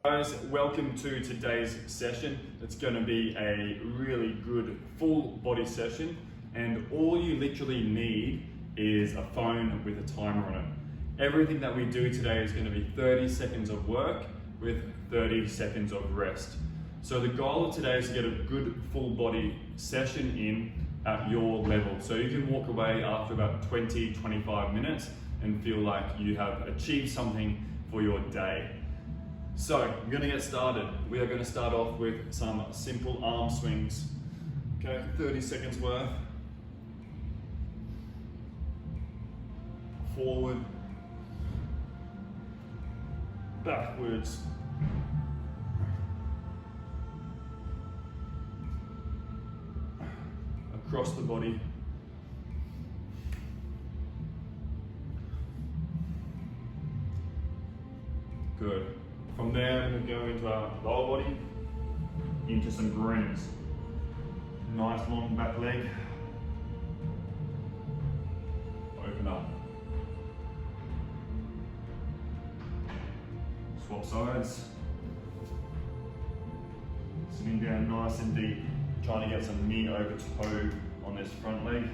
Guys, welcome to today's session. It's going to be a really good full body session, and all you literally need is a phone with a timer on it. Everything that we do today is going to be 30 seconds of work with 30 seconds of rest. So the goal of today is to get a good full body session in at your level. So you can walk away after about 20-25 minutes and feel like you have achieved something for your day. So we're going to get started. We are going to start off with some simple arm swings. Okay, 30 seconds worth. Forward, backwards, across the body, good. From there, I'm going to go into our lower body, into some greens. Nice long back leg. Open up. Swap sides. Sitting down nice and deep, trying to get some knee over toe on this front leg.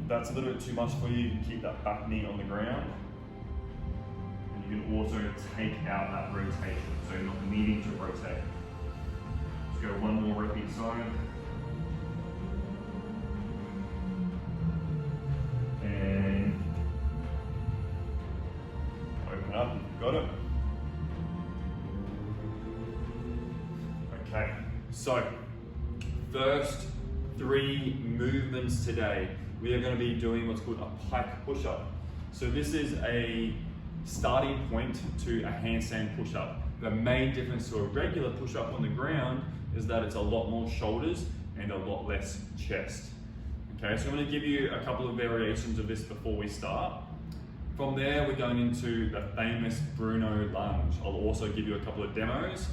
If that's a little bit too much for you, you can keep that back knee on the ground. You can also take out that rotation, so you're not needing to rotate. Let's go one more rep each side. And open up, got it. Okay, so first 3 movements today. We are going to be doing what's called a pike push-up. So this is a starting point to a handstand push-up. The main difference to a regular push-up on the ground is that it's a lot more shoulders and a lot less chest. Okay, so I'm going to give you a couple of variations of this before we start. From there, we're going into the famous Bruno lunge. I'll also give you a couple of demos,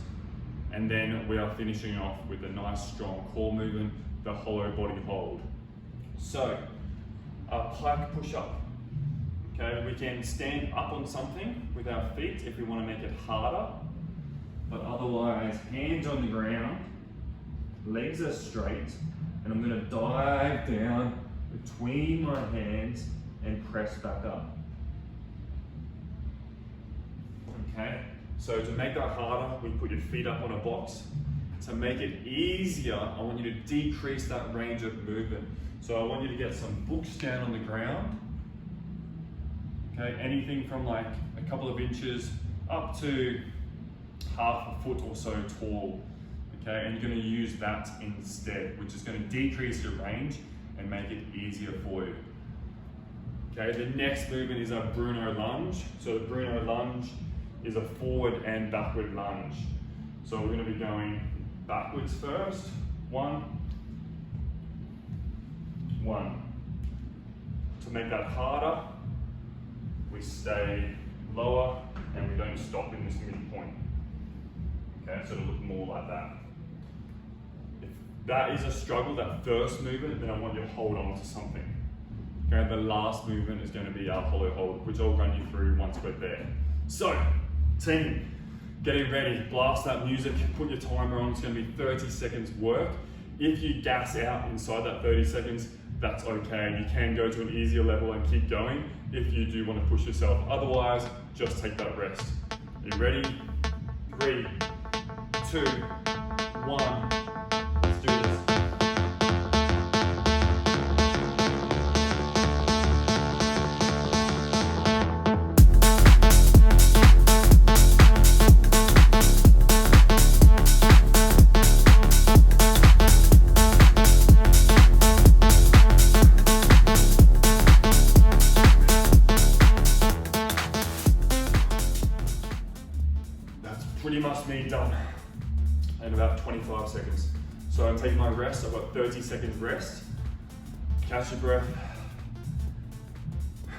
and then we are finishing off with a nice strong core movement, the hollow body hold. So, a pike push-up. Okay, we can stand up on something with our feet if we want to make it harder, but otherwise hands on the ground, legs are straight, and I'm going to dive down between my hands and press back up. Okay, so to make that harder, we put your feet up on a box. To make it easier, I want you to decrease that range of movement. So I want you to get some books down on the ground. Okay, anything from like a couple of inches up to half a foot or so tall. Okay, and you're going to use that instead, which is going to decrease your range and make it easier for you. Okay, the next movement is a Bruno lunge. So the Bruno lunge is a forward and backward lunge. So we're going to be going backwards first. 1, 1. To make that harder, we stay lower and we don't stop in this midpoint. Okay, so it'll look more like that. If that is a struggle, that first movement, then I want you to hold on to something. Okay, the last movement is going to be our hollow hold, which I'll run you through once we're there. So, team, getting ready, blast that music, put your timer on, it's going to be 30 seconds work. If you gas out inside that 30 seconds, that's okay. You can go to an easier level and keep going if you do want to push yourself. Otherwise, just take that rest. Are you ready? 3, 2, 1. Let's do this. Pretty much me done in about 25 seconds. So I'm taking my rest, I've got 30 seconds rest. Catch your breath.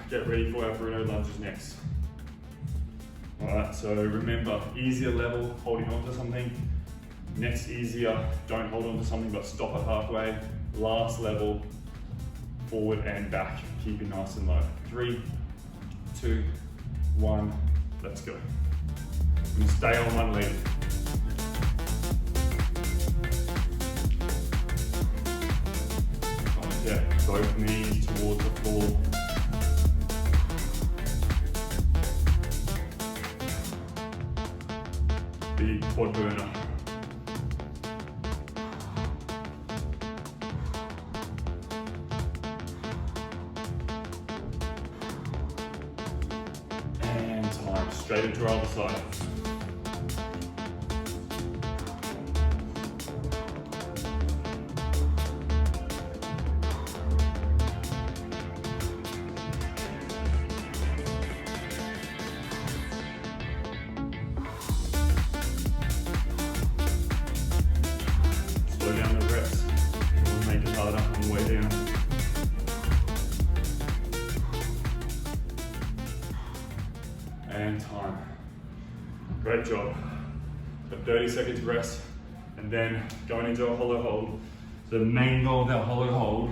Get ready for our Bruno lunges next. All right, so remember, easier level, holding on to something. Next easier, don't hold on to something but stop it halfway. Last level, forward and back. Keep it nice and low. 3, 2, 1, let's go. and stay on one leg. Try to get both knees towards the floor. Big quad burner. And time, straight into our other side. Slow down the reps. We'll make it harder on the way down. And time. Great job. Got 30 seconds rest and then going into a hollow hold. So the main goal of our hollow hold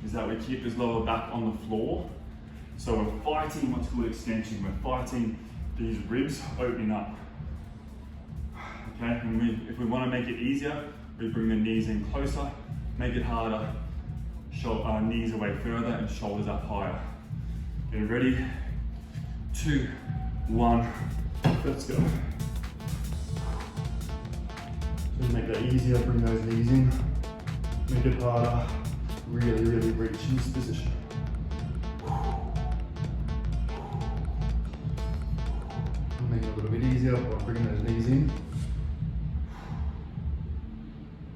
is that we keep this lower back on the floor. So we're fighting what's called extension. We're fighting these ribs opening up. Okay, and if we want to make it easier, we bring the knees in closer, make it harder, knees away further and shoulders up higher. Get ready, 2, 1, let's go. Just make that easier, bring those knees in, make it harder, really reach in this position. Make it a little bit easier by bringing those knees in.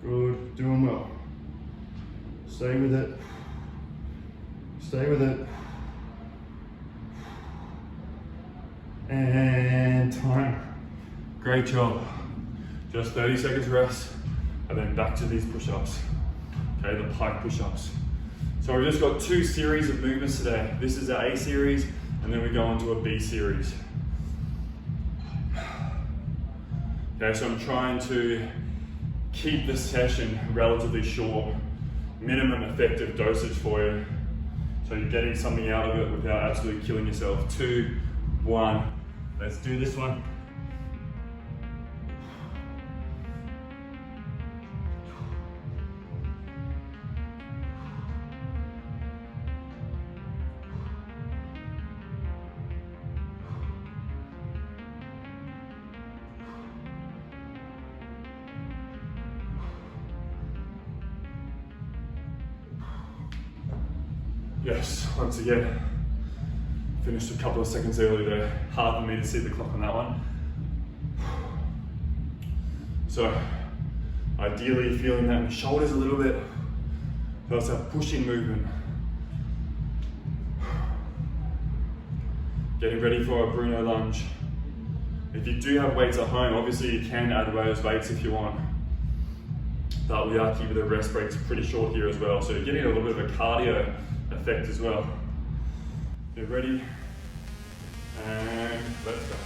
Good, doing well. Stay with it. Stay with it. And time. Great job. Just 30 seconds rest and then back to these push-ups. Okay, the pike push-ups. So we've just got 2 series of movements today. This is the A series and then we go on to a B series. Okay, so I'm trying to keep the session relatively short, minimum effective dosage for you. So you're getting something out of it without absolutely killing yourself. 2, 1, let's do this one. Yes, once again, finished a couple of seconds early there. Hard for me to see the clock on that one. So, ideally feeling that in the shoulders a little bit. So it's a pushing movement. Getting ready for a Bruno lunge. If you do have weights at home, obviously you can add those weights if you want. But we are keeping the rest breaks pretty short here as well. So you're getting a little bit of a cardio effect as well. Get ready and let's go.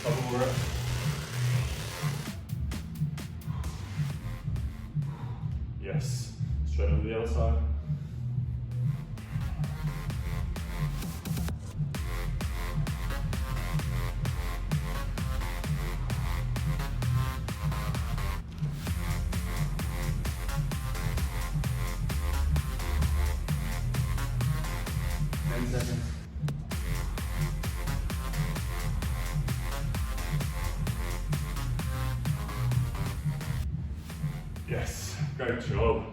Couple more reps. Yes, straight over the other side. Seconds. Yes, great job.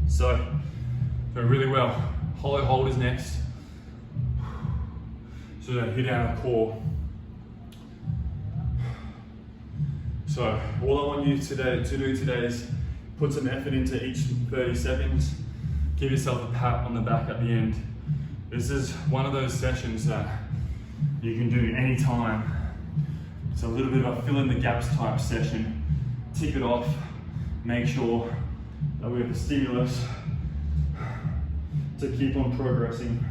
So, doing really well. Hollow hold is next. So hit our core. So all I want you to do today is put some effort into each 30 seconds. Give yourself a pat on the back at the end. This is one of those sessions that you can do anytime. It's a little bit of a fill in the gaps type session. Tick it off, make sure we have the stimulus to keep on progressing.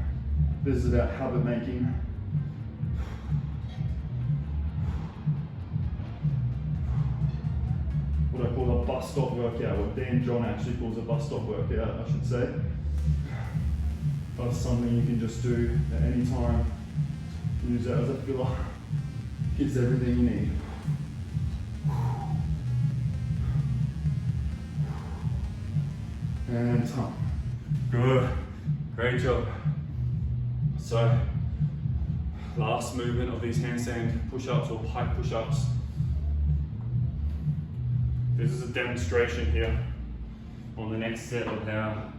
This is about habit making. What I call a bus stop workout, what Dan John actually calls a bus stop workout, I should say. That's something you can just do at any time. Use that as a filler. Gives everything you need. And time. Good. Great job. So, last movement of these handstand push-ups or pike push-ups. This is a demonstration here on the next set of how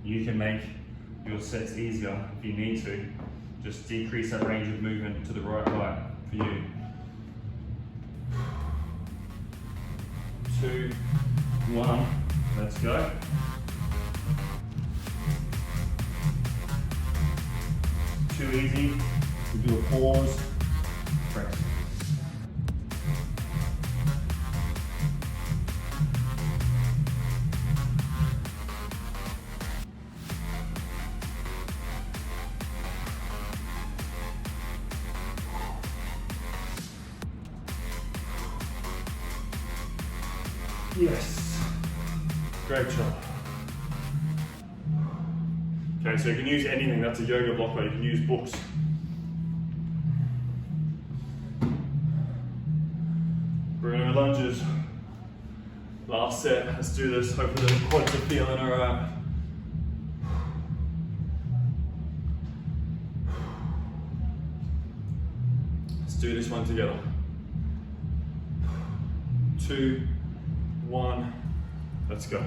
you can make your sets easier if you need to. Just decrease that range of movement to the right height for you. 2, 1, let's go. Too easy, we do a pause, press. Yes, great job. Okay, so you can use anything, that's a yoga block, you can use books. Bruno lunges. Last set, let's do this. Hopefully the quads are feeling alright. Let's do this one together. 2, 1, let's go.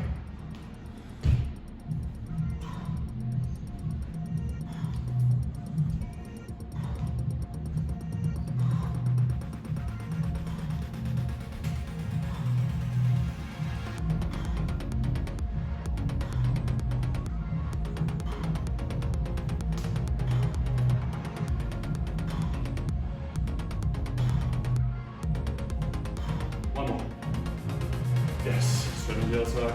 One more. Yes, swing on the other side.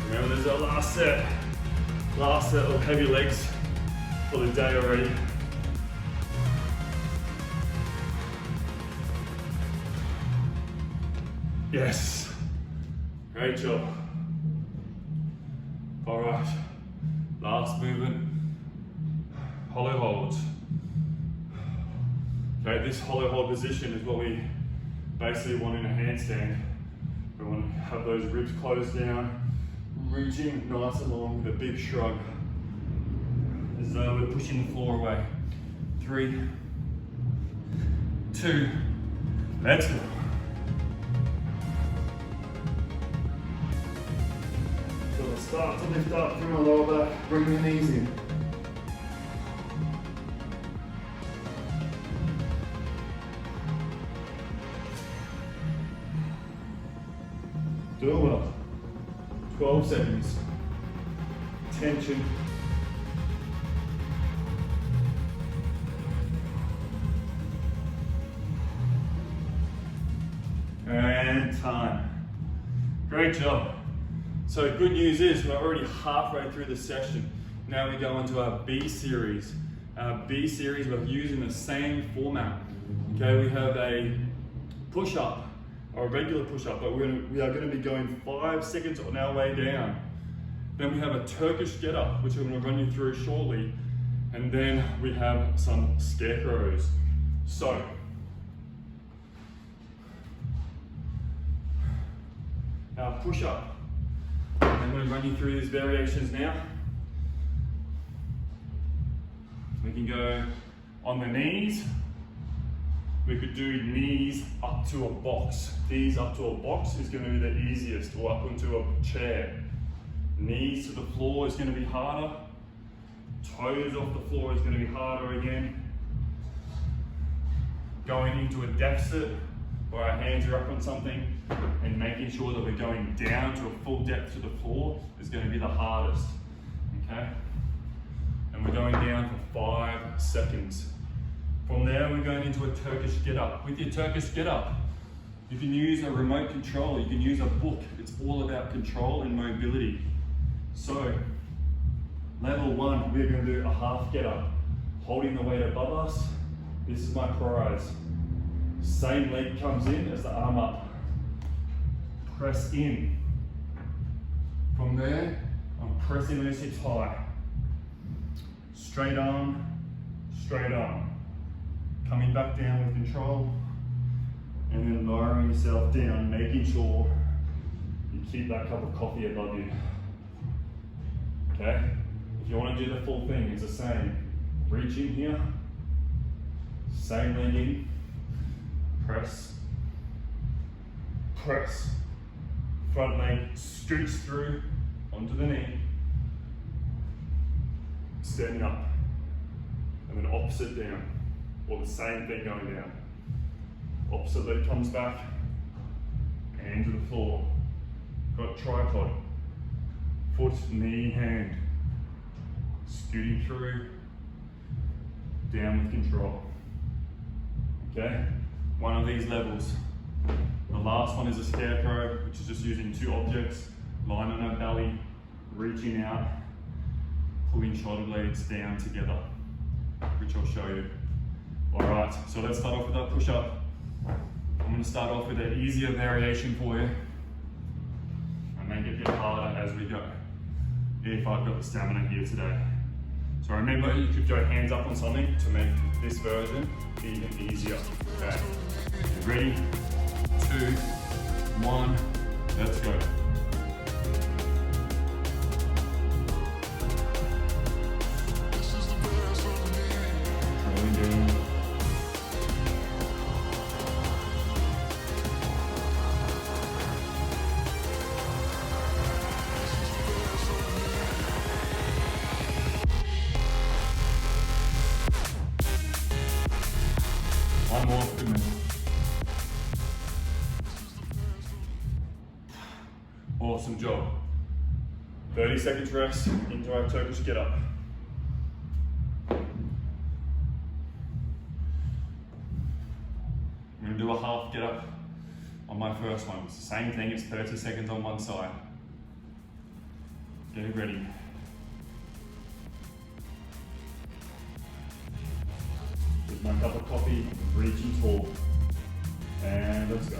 Remember, this is our last set of heavy legs for the day already. Yes, great job. All right, last movement, hollow holds. Okay, this hollow hold position is what we basically want in a handstand. We want to have those ribs closed down, reaching nice and long with a big shrug, as though we're pushing the floor away. 3, 2, let's go. Start to lift up through my lower back, bring the knees in. Doing well. 12 seconds. Tension. And time. Great job. So good news is we're already halfway through the session. Now we go into our B series. Our B series, we're using the same format. Okay, we have a push-up, or a regular push-up, but we are going to be going 5 seconds on our way down. Then we have a Turkish get-up, which I'm going to run you through shortly. And then we have some scarecrows. So, our push-up. I'm going to run you through these variations now. We can go on the knees. We could do knees up to a box. Knees up to a box is going to be the easiest, or up onto a chair. Knees to the floor is going to be harder. Toes off the floor is going to be harder again. Going into a deficit where our hands are up on something, and making sure that we're going down to a full depth to the floor is going to be the hardest, okay? And we're going down for 5 seconds. From there, we're going into a Turkish get-up. With your Turkish get-up, you can use a remote control, you can use a book. It's all about control and mobility. So, level 1, we're going to do a half get-up, holding the weight above us. This is my prize. Same leg comes in as the arm up. Press in. From there, I'm pressing those hips high. Straight arm, straight arm. Coming back down with control, and then lowering yourself down, making sure you keep that cup of coffee above you. Okay? If you want to do the full thing, it's the same. Reach in here, same leg in, press, press. Front leg scoots through onto the knee, standing up, and then opposite down, or the same thing going down. Opposite leg comes back, hand to the floor. Got tripod, foot, knee, hand. Scooting through, down with control. Okay, one of these levels. The last one is a scarecrow, which is just using 2 objects, lying on our belly, reaching out, pulling shoulder blades down together, which I'll show you. All right, so let's start off with that push-up. I'm going to start off with an easier variation for you and make it get harder as we go, if I've got the stamina here today. So remember, you could go hands up on something to make this version even easier. Okay, ready? 2, 1, let's go. Rolling down. One more, good man. Awesome job. 30 seconds rest into our Turkish get up. I'm going to do a half get up on my first one. It's the same thing, it's 30 seconds on one side. Get ready. With my cup of coffee, reaching tall. And let's go.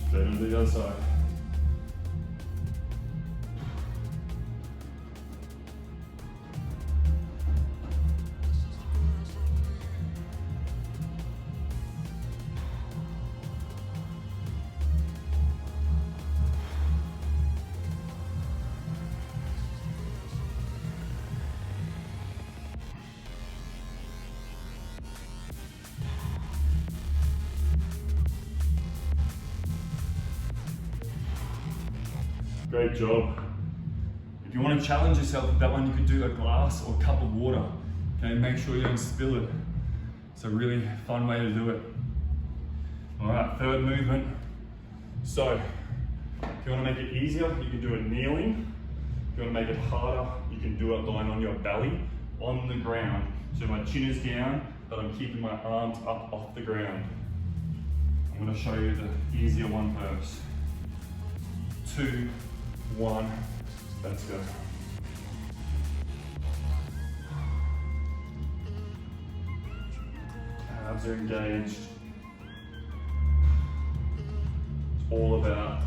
Straight on the other side. Great job. If you want to challenge yourself with that one, you could do a glass or cup of water. Okay, make sure you don't spill it. It's a really fun way to do it. All right, third movement. So, if you want to make it easier, you can do it kneeling. If you want to make it harder, you can do it lying on your belly on the ground. So my chin is down, but I'm keeping my arms up off the ground. I'm going to show you the easier one first. 2, 1, let's go. Abs are engaged. It's all about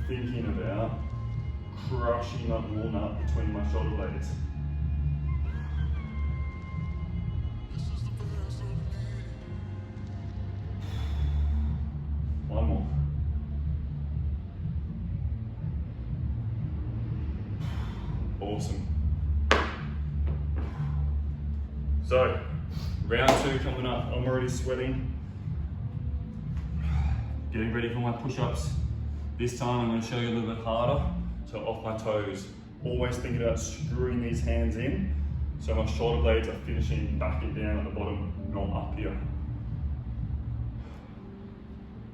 thinking about crushing that walnut between my shoulder blades. One more. Awesome. So, round 2 coming up. I'm already sweating. Getting ready for my push-ups. This time I'm going to show you a little bit harder. So off my toes. Always thinking about screwing these hands in so my shoulder blades are finishing back and down at the bottom, not up here.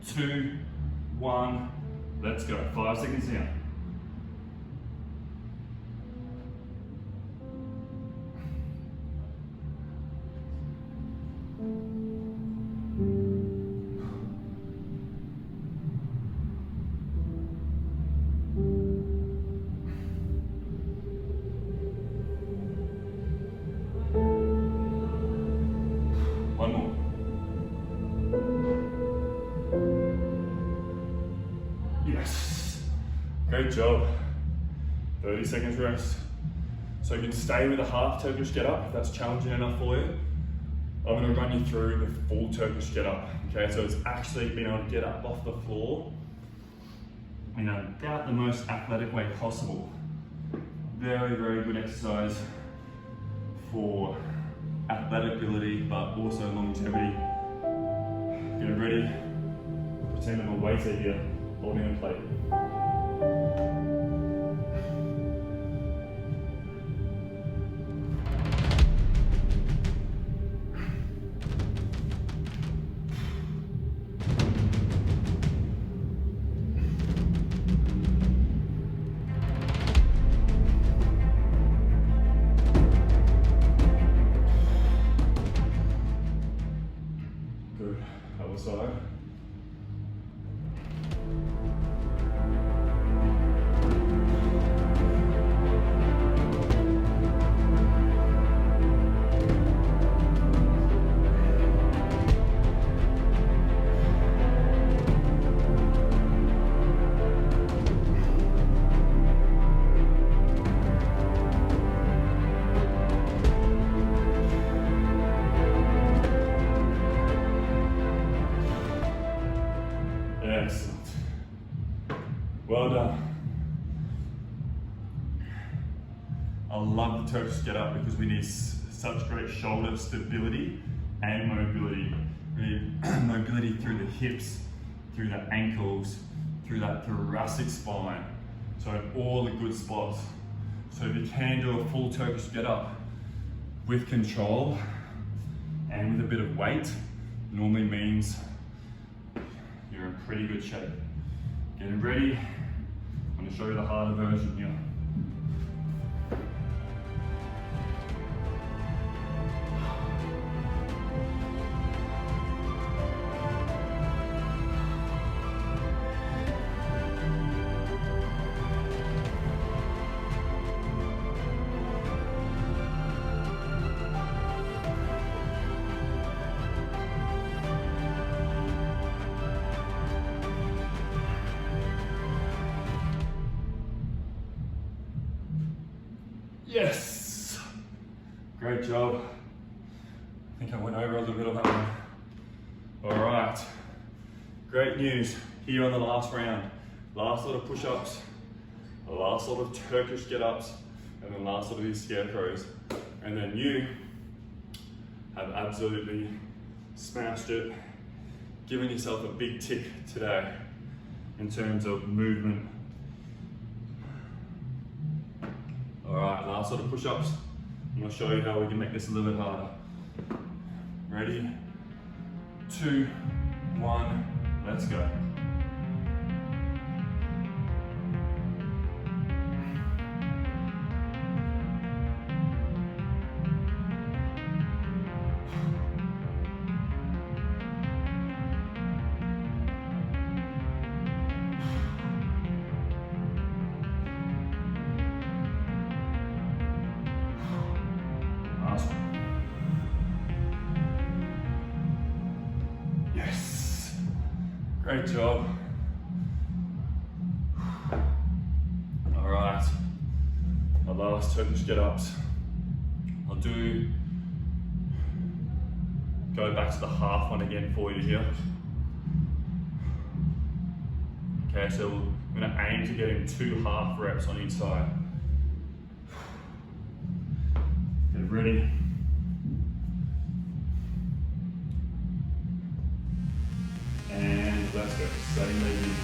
2, 1, let's go. 5 seconds down. One more. Yes. Great job. 30 seconds rest. So you can stay with a half Turkish get up if that's challenging enough for you. I'm going to run you through the full Turkish get up. Okay, so it's actually being able to get up off the floor in about the most athletic way possible. Very, very good exercise for athletic ability, but also longevity. Get ready. Pretend I'm a waiter here, holding a plate. Good. Other side. Excellent. Well done. I love the Turkish get up because we need such great shoulder stability and mobility. We need mobility through the hips, through the ankles, through that thoracic spine. So in all the good spots. So if you can do a full Turkish get up with control and with a bit of weight, normally means you're in pretty good shape. Getting ready. I'm going to show you the harder version here. Yes! Great job. I think I went over a little bit on that one. All right. Great news here on the last round. Last lot of push-ups, the last lot of Turkish get-ups, and then last lot of these scarecrows. And then you have absolutely smashed it, giving yourself a big tick today in terms of movement. All right, last lot of push-ups. I'm gonna show you how we can make this a little bit harder. Ready? 2, 1, let's go. Yes, great job. All right, my last Turkish get-ups. I'll go back to the half one again for you here. Okay, so I'm gonna aim to get in 2 half reps on each side. Get ready. And let's go. Same leg in.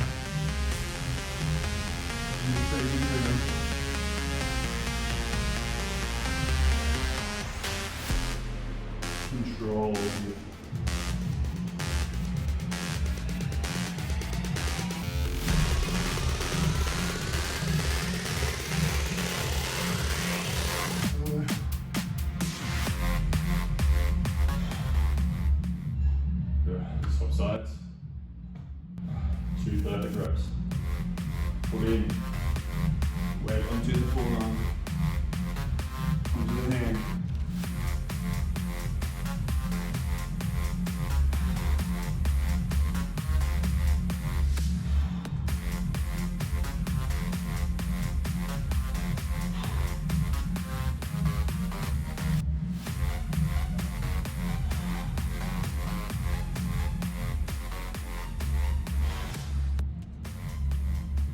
Control it. Swap sides. 2 30 reps. Put in. Weight onto the forearm. Onto the hand.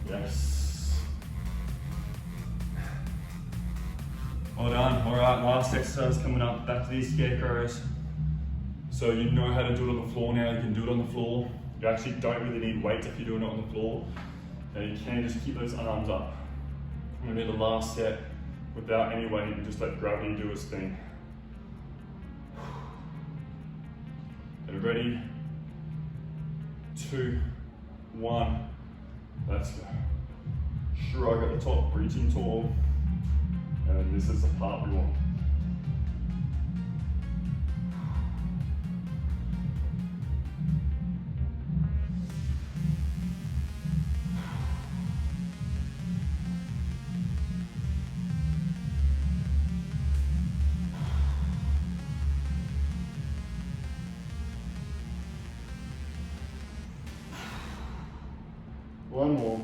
Yes. Well done. All right, last exercise coming up. Back to these scarecrows. So you know how to do it on the floor now. You can do it on the floor. You actually don't really need weights if you're doing it on the floor. And you can just keep those arms up. I'm gonna do the last set without any weight and just let gravity do its thing. Get it ready. 2, 1. Let's go. Shrug at the top, reaching tall. And this is the part we want. One more.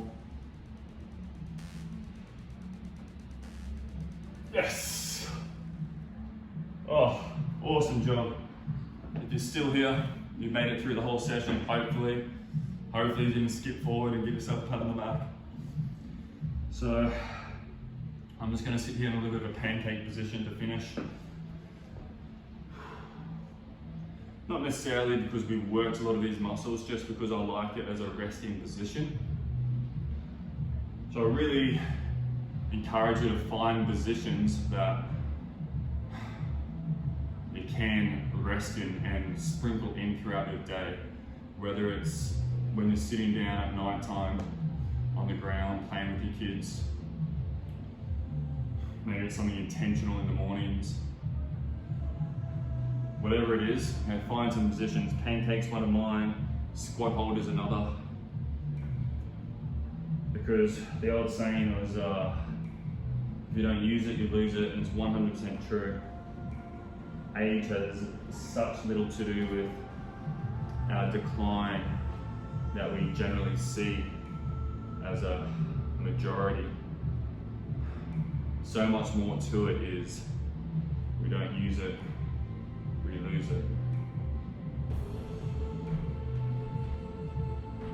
Yes! Oh, awesome job. If you're still here, you've made it through the whole session, hopefully. Hopefully you didn't skip forward and give yourself a pat on the back. So, I'm just gonna sit here in a little bit of a pancake position to finish. Not necessarily because we worked a lot of these muscles, just because I like it as a resting position. So I really encourage you to find positions that you can rest in and sprinkle in throughout your day. Whether it's when you're sitting down at night time on the ground playing with your kids, maybe it's something intentional in the mornings. Whatever it is, find some positions. Pancake's one of mine, squat hold is another. Because the old saying was, if you don't use it, you lose it, and it's 100% true. Age has such little to do with our decline that we generally see as a majority. So much more to it is we don't use it, we lose it.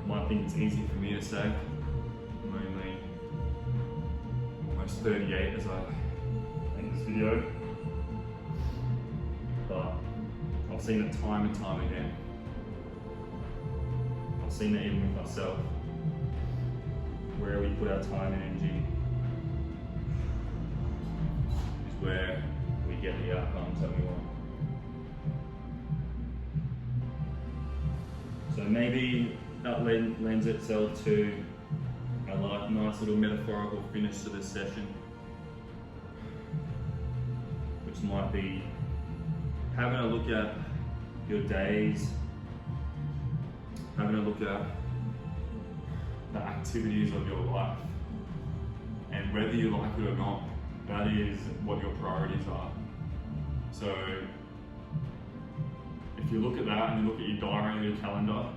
Might think it's easy for me to say. I'm only almost 38 as I make this video, but I've seen it time and time again. I've seen it even with myself. Where we put our time and energy is where we get the outcomes that we want. So maybe that lends itself to a nice little metaphorical finish to this session, which might be having a look at your days, having a look at the activities of your life, and whether you like it or not, that is what your priorities are. So if you look at that and you look at your diary or your calendar,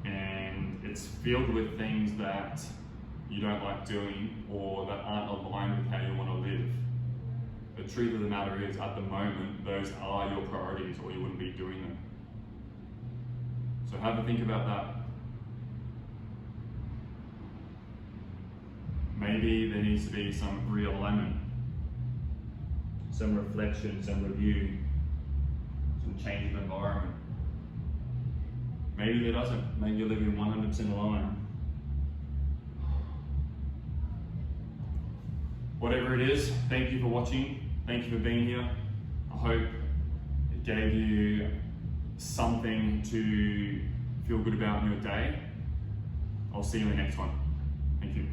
and it's filled with things that you don't like doing or that aren't aligned with how you want to live, the truth of the matter is, at the moment, those are your priorities, or you wouldn't be doing them. So have a think about that. Maybe there needs to be some realignment. some reflection, some review, some change of environment. Maybe there doesn't. Maybe you're living 100% alone. Whatever it is, thank you for watching. Thank you for being here. I hope it gave you something to feel good about in your day. I'll see you in the next one. Thank you.